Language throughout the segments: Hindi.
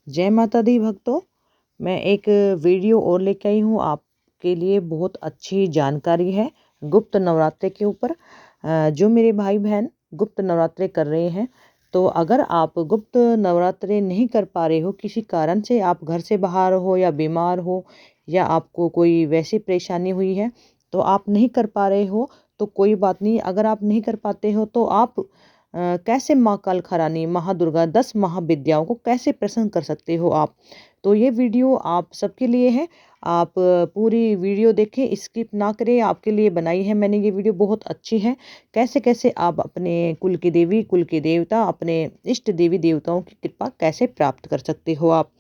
जय माता दी भक्तों। मैं एक वीडियो और लेके आई हूँ आपके लिए। बहुत अच्छी जानकारी है गुप्त नवरात्रे के ऊपर। जो मेरे भाई बहन गुप्त नवरात्रे कर रहे हैं, तो अगर आप गुप्त नवरात्रे नहीं कर पा रहे हो, किसी कारण से आप घर से बाहर हो या बीमार हो या आपको कोई वैसी परेशानी हुई है तो आप नहीं कर पा रहे हो, तो कोई बात नहीं। अगर आप नहीं कर पाते हो तो आप कैसे माँ कालखा रानी महादुर्गा 10 महाविद्याओं को कैसे प्रसन्न कर सकते हो आप। तो ये वीडियो आप सबके लिए है। आप पूरी वीडियो देखें, स्किप ना करें। आपके लिए बनाई है मैंने ये वीडियो, बहुत अच्छी है। कैसे कैसे आप अपने कुल की देवी, कुल के देवता, अपने इष्ट देवी देवताओं की कृपा कैसे प्राप्त कर सकते हो आप।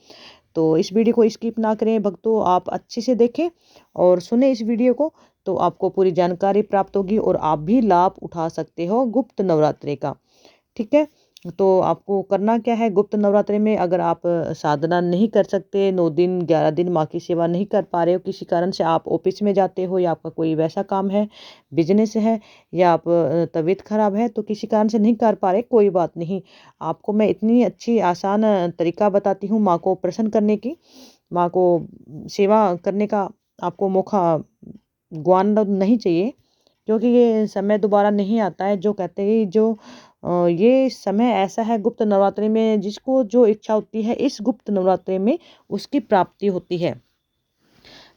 तो इस वीडियो को स्किप ना करें भक्तों, आप अच्छे से देखें और सुने इस वीडियो को, तो आपको पूरी जानकारी प्राप्त होगी और आप भी लाभ उठा सकते हो गुप्त नवरात्रे का। ठीक है। तो आपको करना क्या है गुप्त नवरात्रि में। अगर आप साधना नहीं कर सकते, 9 दिन 11 दिन माँ की सेवा नहीं कर पा रहे हो, किसी कारण से आप ऑफिस में जाते हो या आपका कोई वैसा काम है, बिजनेस है, या आप तबीयत खराब है, तो किसी कारण से नहीं कर पा रहे, कोई बात नहीं। आपको मैं इतनी अच्छी आसान तरीका बताती हूँ माँ को प्रसन्न करने की, माँ को सेवा करने का। आपको मौका गंवाना नहीं चाहिए, क्योंकि ये समय दोबारा नहीं आता है। जो कहते हैं जो ये समय ऐसा है गुप्त नवरात्रि में, जिसको जो इच्छा होती है इस गुप्त नवरात्रि में उसकी प्राप्ति होती है।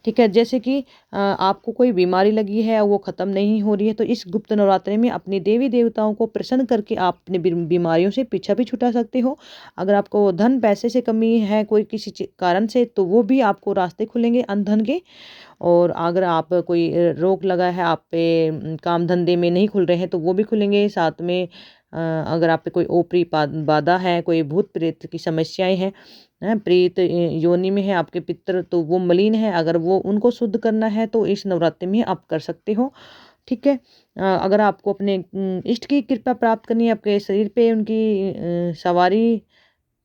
ठीक है। जैसे कि आपको कोई बीमारी लगी है, वो ख़त्म नहीं हो रही है, तो इस गुप्त नवरात्रि में अपने देवी देवताओं को प्रसन्न करके आप अपनी बीमारियों से पीछा भी छुटा सकते हो। अगर आपको धन पैसे से कमी है कोई किसी कारण से, तो वो भी आपको रास्ते खुलेंगे अन्न धन के। और अगर आप कोई रोक लगा है आप पे, काम धंधे में नहीं खुल रहे हैं, तो वो भी खुलेंगे साथ में। अगर आप पे कोई ओपरी बाधा है, कोई भूत प्रेत की समस्याएं हैं, प्रेत योनि में है आपके पितर, तो वो मलिन है, अगर वो उनको शुद्ध करना है तो इस नवरात्रि में आप कर सकते हो। ठीक है। अगर आपको अपने इष्ट की कृपा प्राप्त करनी है, आपके शरीर पे उनकी सवारी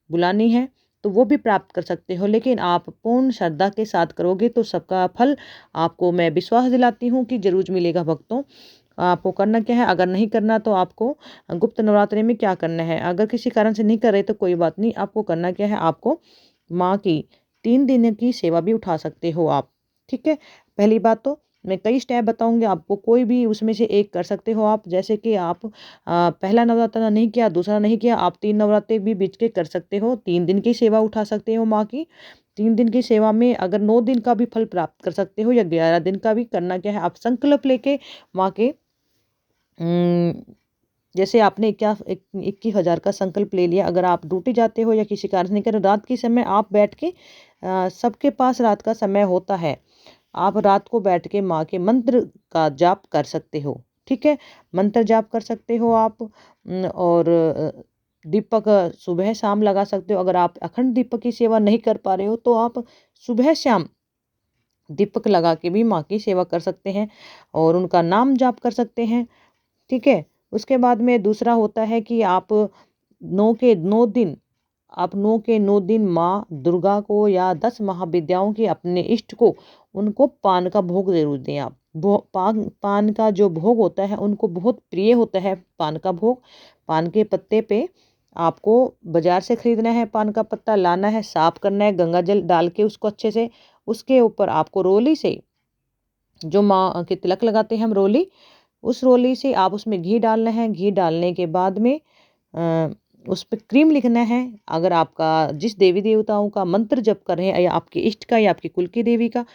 बुलानी है, तो वो भी प्राप्त कर सकते हो। लेकिन आप पूर्ण श्रद्धा के साथ करोगे तो सबका फल आपको मैं विश्वास दिलाती हूँ कि जरूर मिलेगा भक्तों। आपको करना क्या है, अगर नहीं करना तो आपको गुप्त नवरात्रि में क्या करना है। अगर किसी कारण से नहीं कर रहे तो कोई बात नहीं, आपको करना क्या है, आपको माँ की 3 दिन की सेवा भी उठा सकते हो आप। ठीक है। पहली बात तो मैं कई स्टेप बताऊंगी आपको, कोई भी उसमें से एक कर सकते हो आप। जैसे कि आप पहला नवरात्र नहीं किया, दूसरा नहीं किया, आप 3 नवरात्रे भी बीच के कर सकते हो। 3 दिन की सेवा उठा सकते हो माँ की। 3 दिन की सेवा में अगर 9 दिन का भी फल प्राप्त कर सकते हो या 11 दिन का भी। करना क्या है, आप संकल्प लेके माँ के जैसे आपने क्या 21,000 का संकल्प ले लिया। अगर आप ड्यूटी जाते हो या किसी कारण से नहीं कर, रात के समय आप बैठ के, सबके पास रात का समय होता है, आप रात को बैठ के माँ के मंत्र का जाप कर सकते हो। ठीक है। मंत्र जाप कर सकते हो आप। और दीपक सुबह शाम लगा सकते हो। अगर आप अखंड दीपक की सेवा नहीं कर पा रहे हो तो आप सुबह शाम दीपक लगा के भी माँ की सेवा कर सकते हैं और उनका नाम जाप कर सकते हैं। ठीक है। उसके बाद में दूसरा होता है कि आप 9 के 9 दिन, आप 9 के 9 दिन माँ दुर्गा को या 10 महाविद्याओं के अपने इष्ट को, उनको पान का भोग जरूर दें आप। पान का जो भोग होता है उनको बहुत प्रिय होता है पान का भोग। पान के पत्ते पे आपको बाजार से खरीदना है, पान का पत्ता लाना है, साफ करना है, गंगा जल डाल के उसको अच्छे से। उसके ऊपर आपको रोली से, जो माँ के तिलक लगाते हैं हम रोली, उस रोली से आप उसमें घी डालना है। घी डालने के बाद में उस पर क्रीम लिखना है। अगर आपका जिस देवी देवताओं का मंत्र जप कर रहे हैं, या आपके इष्ट का या आपकी कुल की देवी का,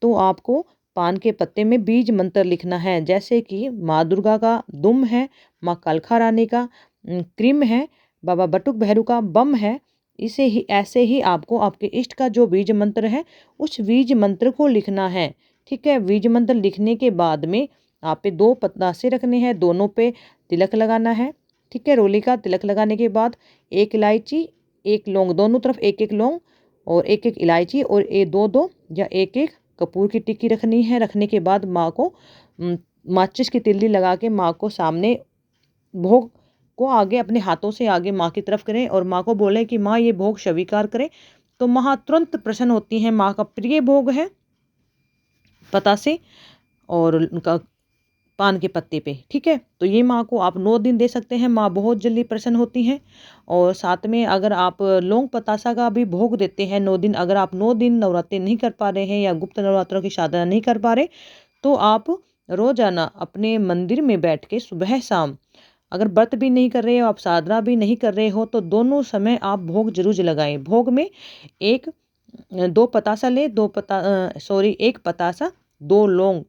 तो आपको पान के पत्ते में बीज मंत्र लिखना है। जैसे कि माँ दुर्गा का दुम है, माँ कालखा रानी का क्रीम है, बाबा बटुक भैरू का बम है। इसे ही ऐसे ही आपको आपके इष्ट का जो बीज मंत्र है, उस बीज मंत्र को लिखना है। ठीक है। बीज मंत्र लिखने के बाद में आप पे 2 पतासे रखने हैं, दोनों पे तिलक लगाना है। ठीक है। रोली का तिलक लगाने के बाद 1 इलायची, 1 लौंग, दोनों तरफ 1-1 लौंग और 1-1 इलायची, और 2-2 या 1-1 कपूर की टिक्की रखनी है। रखने के बाद माँ को माचिस की तिल्ली लगा के माँ को सामने, भोग को आगे अपने हाथों से आगे माँ की तरफ करें और माँ को बोलें कि माँ ये भोग स्वीकार करें। तो माँ तुरंत प्रसन्न होती हैं। माँ का प्रिय भोग है पतासे, और उनका पान के पत्ते पे। ठीक है, तो ये माँ को आप 9 दिन दे सकते हैं, माँ बहुत जल्दी प्रसन्न होती हैं। और साथ में अगर आप लौंग पतासा का भी भोग देते हैं 9 दिन, अगर आप 9 दिन नवरात्रि नहीं कर पा रहे हैं या गुप्त नवरात्रों की साधना नहीं कर पा रहे, तो आप रोजाना अपने मंदिर में बैठ के सुबह शाम, अगर व्रत भी नहीं कर रहे हो, आप साधना भी नहीं कर रहे हो, तो दोनों समय आप भोग जरूर लगाएं। भोग में एक 2 पतासा ले, 2 सॉरी 1 पतासा, 2 लौंग,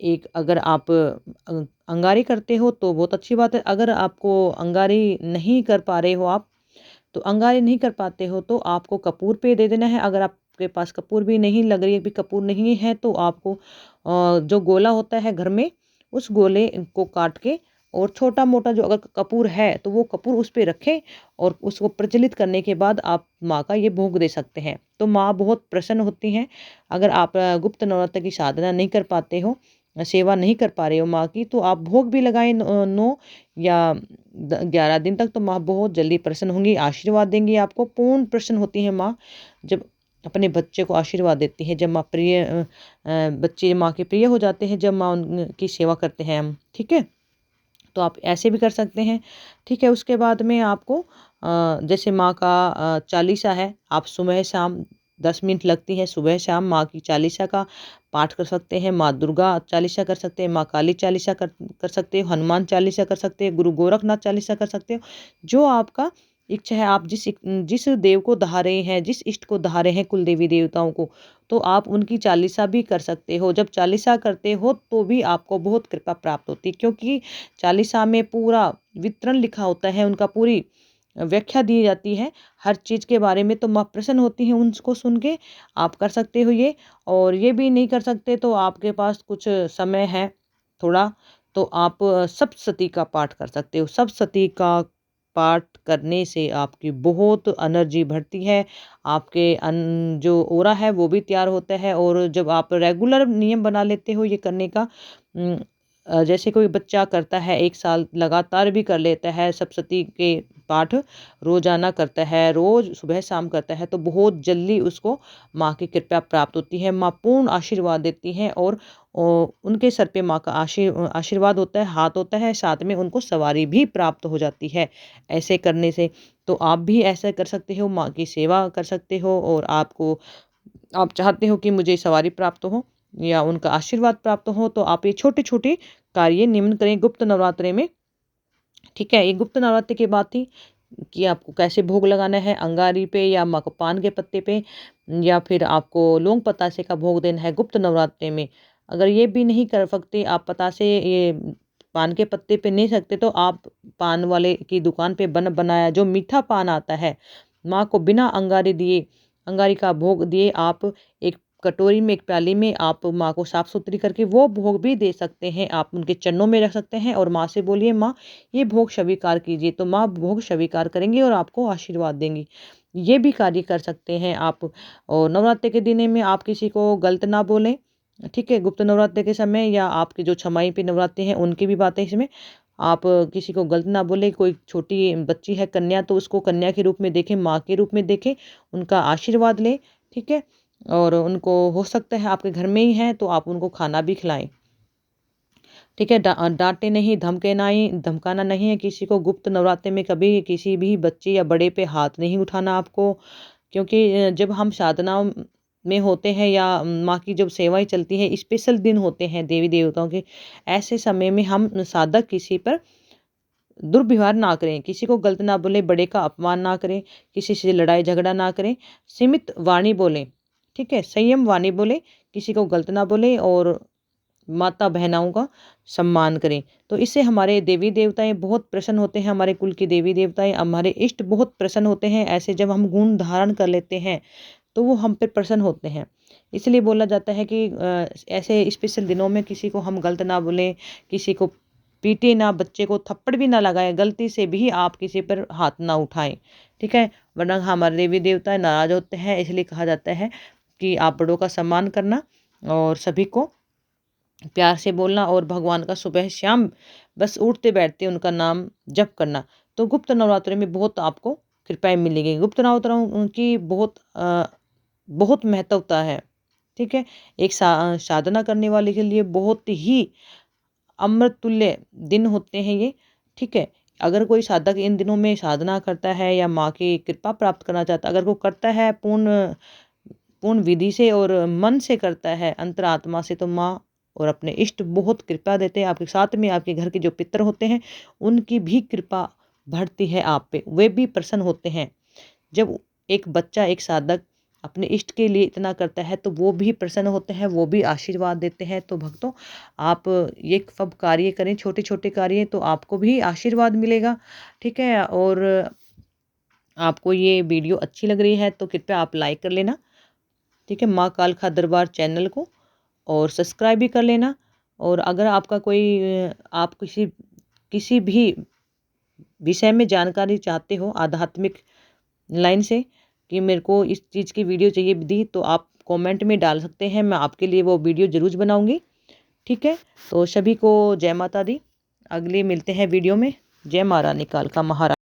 एक अगर आप अंगारी करते हो तो बहुत अच्छी बात है। अगर आपको अंगारी नहीं कर पा रहे हो आप, तो अंगारे नहीं कर पाते हो तो आपको कपूर पे दे देना है। अगर आपके पास कपूर भी नहीं लग रही है, भी कपूर नहीं है, तो आपको जो गोला होता है घर में, उस गोले को काट के और छोटा मोटा जो अगर कपूर है तो वो कपूर उस पे रखें और उसको प्रज्वलित करने के बाद आप माँ का ये भोग दे सकते हैं। तो माँ बहुत प्रसन्न होती हैं। अगर आप गुप्त नवरात्र की साधना नहीं कर पाते हो, सेवा नहीं कर पा रहे हो माँ की, तो आप भोग भी लगाएं 9 या 11 दिन तक, तो माँ बहुत जल्दी प्रसन्न होंगी, आशीर्वाद देंगी आपको। पूर्ण प्रसन्न होती है माँ जब अपने बच्चे को आशीर्वाद देती है, जब माँ बच्चे माँ के प्रिय हो जाते हैं, जब माँ उनकी सेवा करते हैं हम। ठीक है, तो आप ऐसे भी कर सकते हैं। ठीक है, उसके बाद में आपको जैसे माँ का चालीसा है, आप सुबह शाम 10 मिनट लगती है, सुबह शाम माँ की चालीसा का पाठ कर सकते हैं। माँ दुर्गा चालीसा कर सकते हैं, माँ काली चालीसा कर सकते हो, हनुमान चालीसा कर सकते हैं, गुरु गोरखनाथ चालीसा कर सकते हो। जो आपका इच्छा है, आप जिस देव को धा रहे हैं, जिस इष्ट को धा रहे हैं, कुल देवी देवताओं को, तो आप उनकी चालीसा भी कर सकते हो। जब चालीसा करते हो तो भी आपको बहुत कृपा प्राप्त होती है, क्योंकि चालीसा में पूरा वितरण लिखा होता है, उनका पूरी व्याख्या दी जाती है हर चीज़ के बारे में। तो माँ प्रसन्न होती हैं उनको सुन के। आप कर सकते हो ये। और ये भी नहीं कर सकते तो आपके पास कुछ समय है थोड़ा, तो आप सप्तशती का पाठ कर सकते हो। सप्तशती का पाठ करने से आपकी बहुत एनर्जी बढ़ती है, आपके जो ओरा है वो भी तैयार होता है। और जब आप रेगुलर नियम बना लेते हो ये करने का, जैसे कोई बच्चा करता है 1 साल लगातार भी कर लेता है, सप्तशती के पाठ रोजाना करता है, रोज सुबह शाम करता है, तो बहुत जल्दी उसको माँ की कृपा प्राप्त होती है। माँ पूर्ण आशीर्वाद देती हैं और उनके सर पे माँ का आशीर्वाद होता है, हाथ होता है, साथ में उनको सवारी भी प्राप्त हो जाती है ऐसे करने से। तो आप भी ऐसा कर सकते हो, माँ की सेवा कर सकते हो। और आप चाहते हो कि मुझे सवारी प्राप्त हो या उनका आशीर्वाद प्राप्त हो, तो आप ये छोटे छोटे कार्य निम्न करें गुप्त नवरात्रे में। ठीक है, ये गुप्त नवरात्रि की बात थी कि आपको कैसे भोग लगाना है, अंगारी पे या पान के पत्ते पे, या फिर आपको लौंग पतासे का भोग देना है गुप्त नवरात्रि में। अगर ये भी नहीं कर सकते आप, पतासे ये पान के पत्ते पे नहीं सकते, तो आप पान वाले की दुकान पे बन बनाया जो मीठा पान आता है, माँ को बिना अंगारी दिए, अंगारी का भोग दिए, आप एक कटोरी में, एक प्याली में आप माँ को साफ सुथरी करके वो भोग भी दे सकते हैं। आप उनके चरणों में रख सकते हैं और माँ से बोलिए, माँ ये भोग स्वीकार कीजिए, तो माँ भोग स्वीकार करेंगी और आपको आशीर्वाद देंगी। ये भी कार्य कर सकते हैं आप। और नवरात्रि के दिन में आप किसी को गलत ना बोलें। ठीक है, गुप्त नवरात्रि के समय या आपके जो छमाई पे नवरात्रि हैं उनकी भी बातें इसमें, आप किसी को गलत ना बोले। कोई छोटी बच्ची है कन्या, तो उसको कन्या के रूप में देखें, माँ के रूप में देखें, उनका आशीर्वाद लें। ठीक है, और उनको हो सकता है आपके घर में ही है तो आप उनको खाना भी खिलाएं। ठीक है, डांटे नहीं, धमकाना नहीं है किसी को। गुप्त नवरात्रि में कभी किसी भी बच्चे या बड़े पे हाथ नहीं उठाना आपको, क्योंकि जब हम साधना में होते हैं या माँ की जब सेवाएं चलती है, स्पेशल दिन होते हैं देवी देवताओं के, ऐसे समय में हम साधक किसी पर दुर्व्यवहार ना करें, किसी को गलत ना बोले, बड़े का अपमान ना करें, किसी से लड़ाई झगड़ा ना करें, सीमित वाणी बोलें। ठीक है, संयम वाणी बोले, किसी को गलत ना बोले और माता बहनाओं का सम्मान करें। तो इससे हमारे देवी देवताएं बहुत प्रसन्न होते हैं, हमारे कुल की देवी देवताएं, हमारे इष्ट बहुत प्रसन्न होते हैं। ऐसे जब हम गुण धारण कर लेते हैं तो वो हम पे प्रसन्न होते हैं। इसलिए बोला जाता है कि ऐसे स्पेशल दिनों में किसी को हम गलत ना बोलें, किसी को पीटे ना, बच्चे को थप्पड़ भी ना लगाएं, गलती से भी आप किसी पर हाथ ना उठाएं। ठीक है, वरना हमारे देवी देवता नाराज होते हैं। इसलिए कहा जाता है कि आप बड़ों का सम्मान करना और सभी को प्यार से बोलना और भगवान का सुबह शाम बस उठते बैठते उनका नाम जप करना। तो गुप्त नवरात्रि में बहुत आपको कृपाएं मिलेंगी। गुप्त नवरात्रों की बहुत महत्वता है। ठीक है, एक साधना करने वाले के लिए बहुत ही अमृत तुल्य दिन होते हैं ये, ठीक है। अगर कोई साधक इन दिनों में साधना करता है या माँ की कृपा प्राप्त करना चाहता है, अगर वो करता है पूर्ण विधि से और मन से करता है, अंतरात्मा से, तो माँ और अपने इष्ट बहुत कृपा देते हैं आपके साथ में। आपके घर के जो पितर होते हैं उनकी भी कृपा बढ़ती है आप पे, वे भी प्रसन्न होते हैं। जब एक बच्चा, एक साधक अपने इष्ट के लिए इतना करता है तो वो भी प्रसन्न होते हैं, वो भी आशीर्वाद देते हैं। तो भक्तों, आप ये सब कार्य करें, छोटे छोटे कार्य, तो आपको भी आशीर्वाद मिलेगा, ठीक है। और आपको ये वीडियो अच्छी लग रही है तो कृपया आप लाइक कर लेना, ठीक है, माँ कालका दरबार चैनल को, और सब्सक्राइब भी कर लेना। और अगर आपका कोई आप किसी भी विषय में जानकारी चाहते हो आध्यात्मिक लाइन से, कि मेरे को इस चीज़ की वीडियो चाहिए दी, तो आप कमेंट में डाल सकते हैं, मैं आपके लिए वो वीडियो ज़रूर बनाऊंगी, ठीक है। तो सभी को जय माता दी, अगले मिलते हैं वीडियो में। जय महारानी कालका महारानी।